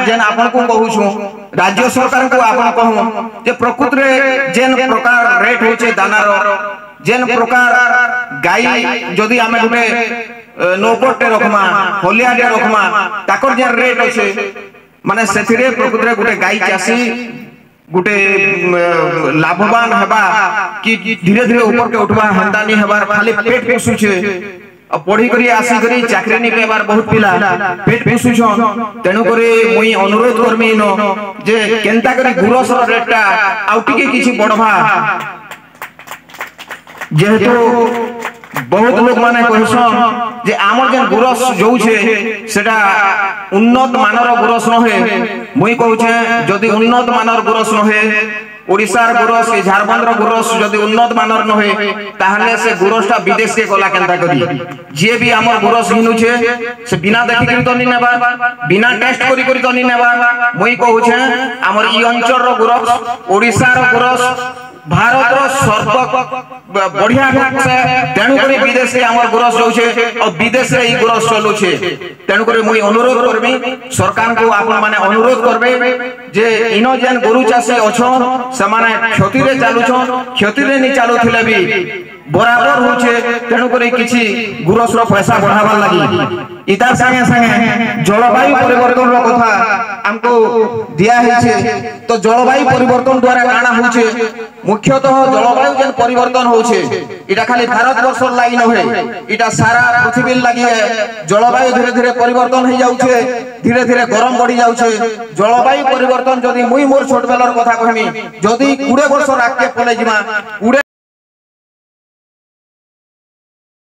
जेन आपन को कहू छु राज्य सरकार को आपन कहू जे प्रकृति रे जेन प्रकार रेट होचे दाना रो जेन प्रकार गाई जदी आमे गुटे नौकोटे रखमा होलियाडे रखमा ताकर जे रेट अछि माने सेथिरे प्रकृति रे गुटे गाई चासी गुटे लाभवान हेबा कि धीरे धीरे ऊपर के उठवा हंदा नहीं हेबार खाली पेट पोसु छे अब पढ़ी करी आसी करी चाकरी नहीं पेबार बहुत पिला पेट पोसु छन तेनु करे मुई अनुरोध करमी न जे केनता करी गुरस रेटटा आउटिके किछि बढवा जेहेतु बहुत लोग माने कहसन जे आमर जेन गुरस जो छे सेटा उन्नत मानर गुरस नहे मुई कहू छे जदी उन्नत मानर गुरस नहे ओडिसार गुरस के झारखंड गुरस जदी उन्नत मानर नहे ताहले से गुरसटा विदेश के गला केनता करी जे भी हमर गुरस हिनु छे से बिना देखि करी तो नि नेबा बिना टेस्ट करी करी तो नि नेबा मुई कहू छे हमर ई अंचल रो गुरस ओडिसार गुरस भारत रो सर्व बढ़िया से तेणु करी विदेश से हमर गुरस होछे और विदेश रे ई गुरस चलु छे तेणु करी मुई अनुरोध करबी सरकार को आपन माने अनुरोध करबे जे इनो जेन गरु चासी अछो से माने क्षति रे चालु छो क्षति रे नि चालु थिले भी बराबर होछे तेणु करी किछि गुरस रो पैसा बढ़ावा लागि इतार संगे संगे जलवायु परिवर्तन रो कथा हमको दिया है तो जलवायु परिवर्तन द्वारा काना होछे मुख्यतः जलवायु जेन परिवर्तन होछे इटा खाली भारत वर्ष लागि न होय इटा सारा पृथ्वी लागि है जलवायु धीरे धीरे परिवर्तन हो जाउछे धीरे धीरे गरम बढ़ी जाउछे जलवायु परिवर्तन जदी मुई मोर छोट बेलर कथा कहमी जदी 20 वर्ष राख के पले जिमा